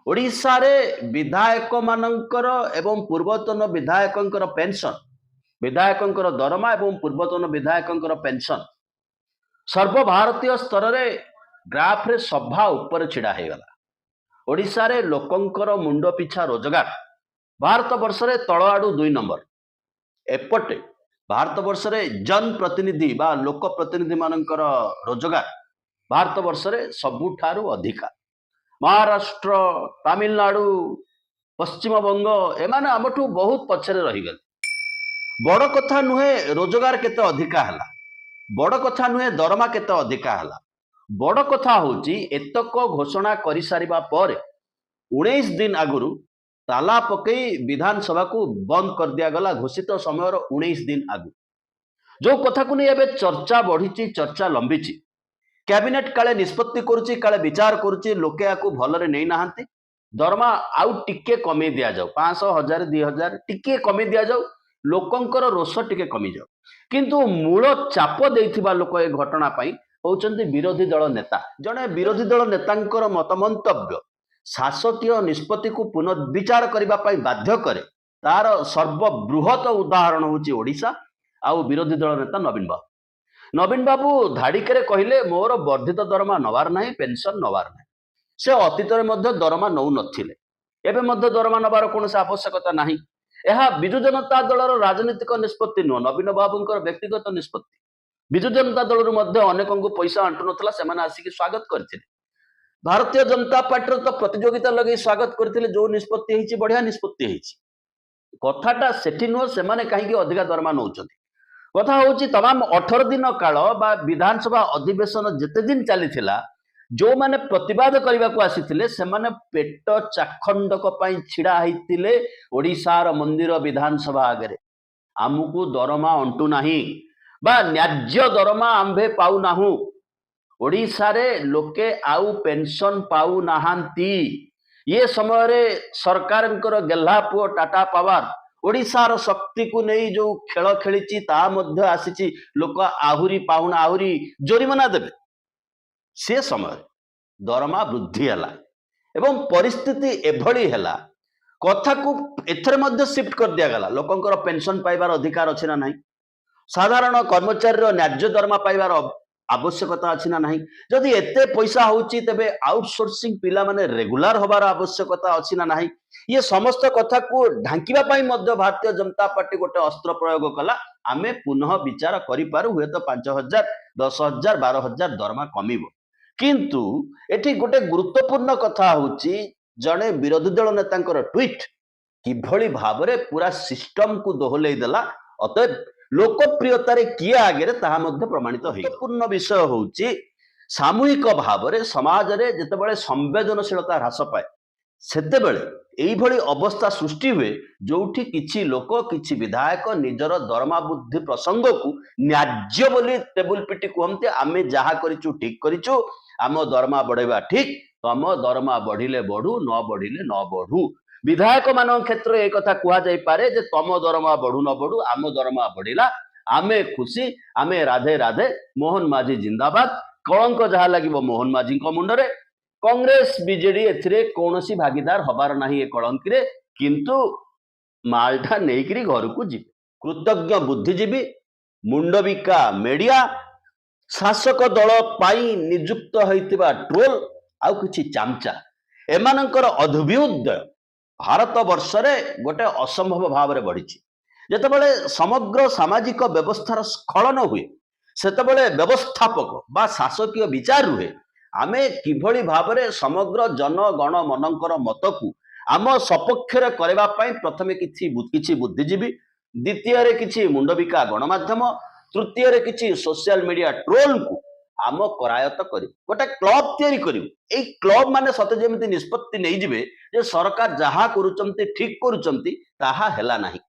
ओडिशा रे विधायक मानकर एवं पूर्वतन विधायकंकर पेंशन विधायकंकर दरमा एवं पूर्वतन विधायकंकर पेंशन सर्वभारतीय स्तर रे ग्राफ रे सभा ऊपर छिड़ा हे गला। ओडिशा रे लोकंकर मुंड पिछा रोजगार भारत वर्ष रे तळ आडू 2 नंबर। एपटे भारत वर्ष रे जन प्रतिनिधि बा लोक प्रतिनिधि मानकर रोजगार भारत वर्ष रे सबुठारु अधिका। महाराष्ट्र, तमिलनाडु, पश्चिम बंग एमाने आमठू बहुत पछरे रही गले। बड़ कथा नुहे रोजगार केते अधिका हला, बड़ कथा नुहे दरमा केते अधिका हला। बड़ कथा होची एतक घोषणा करि सारिबा पर 19 दिन आगुरु ताला पकई विधानसभा को बंद कर दिया गला। घोषित समय 19 दिन आगु जो कथा को नहीं एबे चर्चा बढ़ी, चर्चा लंबी। कैबिनेट काले निष्पत्ति करुची, काले विचार करुची, लोके याकू भलरे नै नाहंती। दरमा आउ टिके कमे दिया जाऊ, 500, 1000, 2000 टिके कमे दिया जाऊ, लोकंकर रोष टिके कमी जाऊ। किंतु मूल चाप देइथिबा लोक ए घटना पई होउचंती विरोधी दल नेता। जने विरोधी दल नेतांकर मतमंतव्य शासकीय निष्पत्ति को पुनर्विचार करबा पई बाध्य करे। तार सर्वबृहत उदाहरण होची ओडिशा आउ विरोधी दल नेता नवीन बाबू। नवीन बाबू धाड़िके कहले मोर वर्धित दरमा नवार नहीं, पेंशन नवार नहीं। से अतीत दरमा नौ नथिले, एबे मध्य दरमा नवार कौन आवश्यकता नहीं। यह विजु जनता दलर राजनीतिक निष्पत्ति नुह, नवीन बाबूंकर व्यक्तिगत निष्पत्ति। विजु जनता दल अनेक पैसा आंटु नथला, सेमाने आसिक स्वागत करथिले। भारतीय जनता पार्टी तो प्रतियोगिता लगे स्वागत करथिले। जो निष्पत्ति हेछि बढ़िया निष्पत्ति हेछि। कथाटा सेठी नुह सेमाने काहेकि अधिका दरमा नौचंती। कथा होची तमाम 18 दिन काल बा विधानसभा अधिवेशन जेते दिन चली थिला, जो माने प्रतिवाद करबा को आसीथिले सेमाने पेट चाखंडक पई छिड़ा हैतिले ओडिसार मंदिर विधानसभा आगरे। आमुकु दरमा अंटू नाही बा न्याज्य दरमा आंभे पाउ नाहु। ओडिसा रे लोके आउ पेंशन पाउ नाहांती। ये समय रे सरकारंकर गेल्हा पुओ टाटा पावर ओडिशार शक्ति को नहीं जो खेल खेली ता मध्य आसी लोक आहुरी पाहुना आहुरी जोरिमाना देवे। से समय दरमा वृद्धि है एवं परिस्थिति एभली है कथा को एथरे मध्य शिफ्ट कर दिया गला। लोकंकर पेंशन पाइबार अधिकार अछि ना नहीं, साधारण कर्मचारी न्याज्य दरमा पाइबार आवश्यकता अछि ना नहीं। जदि एते पैसा होची तेबे आउटसोर्सिंग पिला माने रेगुलर होबार आवश्यकता अछि ना नहीं। ये समस्त कथा को ढांकिबा पई मध्य भारतीय जनता पार्टी गोटे अस्त्र प्रयोग कला। आमे पुनः विचार करि पारु, हुए तो 5000, 10000, 12000 दरमा कमिबो। किंतु एठी गोटे गुरुत्वपूर्ण कथा होची जने विरोधी दल नेतांकर ट्वीट किभली भाबरे पूरा सिस्टम को दोहलै देला। अतएव लोकप्रियतारे किए आगे ताहा मध्य प्रमाणित होई। पूर्ण विषय होची सामूहिक भावरे समाज रे जेतेबेले संवेदनशीलता ह्रास पाए सेतेबेले एई भली अवस्था सृष्टि हुए जोठी किछि लोक किछि विधायक निजर दरमा बुद्धि प्रसंग को न्याज्य बोली टेबुल पिटी कहते आमे जहा करिचु ठीक करिचु, आम दरमा बढ़ेबा ठीक, तम दरमा बढ़िले बढ़ू न बढ़िले न बढ़ू। विधायक मान क्षेत्र एक कथा कुआ जाई पारे जे तम दरमा बढ़ू न बढ़ू, आम दरमा बढ़िला, आमे खुशी, आमे राधे राधे, मोहन माझी जिंदाबाद। कलंक जहा लागिबो मोहन माझी मुंडरे। कांग्रेस बीजेडी एथिरे कौनसी भागीदार हबार नाही ए कलंक रे, किंतु मालटा नेइकरी घर को जी। कृतज्ञ बुद्धिजीवी, मुंडबिका मीडिया, शासक दल पाई नियुक्त होइतिबा ट्रोल आउ किछि चामचा एमानंकर अद्भुत भारत वर्ष रे गोटे असंभव भाव रे बढ़िछि। जेतेबेले समग्र सामाजिक व्यवस्थार स्खलन हुए सेतेबेले व्यवस्थापक बा शासकीय विचार रुहे आमे किभली भावरे समग्र जनगण मनंकर मत को आम सपक्षरे करबा पई प्रथमे किछि बुद्धिजीवी, द्वितीय रे किछि मुंडबिका गणमाध्यम, तृतीय रे किछि सोशल मीडिया ट्रोल को आम करायत करी गोटे क्लब तैयारी करू। ए क्लब माने सते जेमिति निष्पत्ति नै जिवे जे सरकार जहा करूचंती ठीक करूचंती ताहा हेला नाही।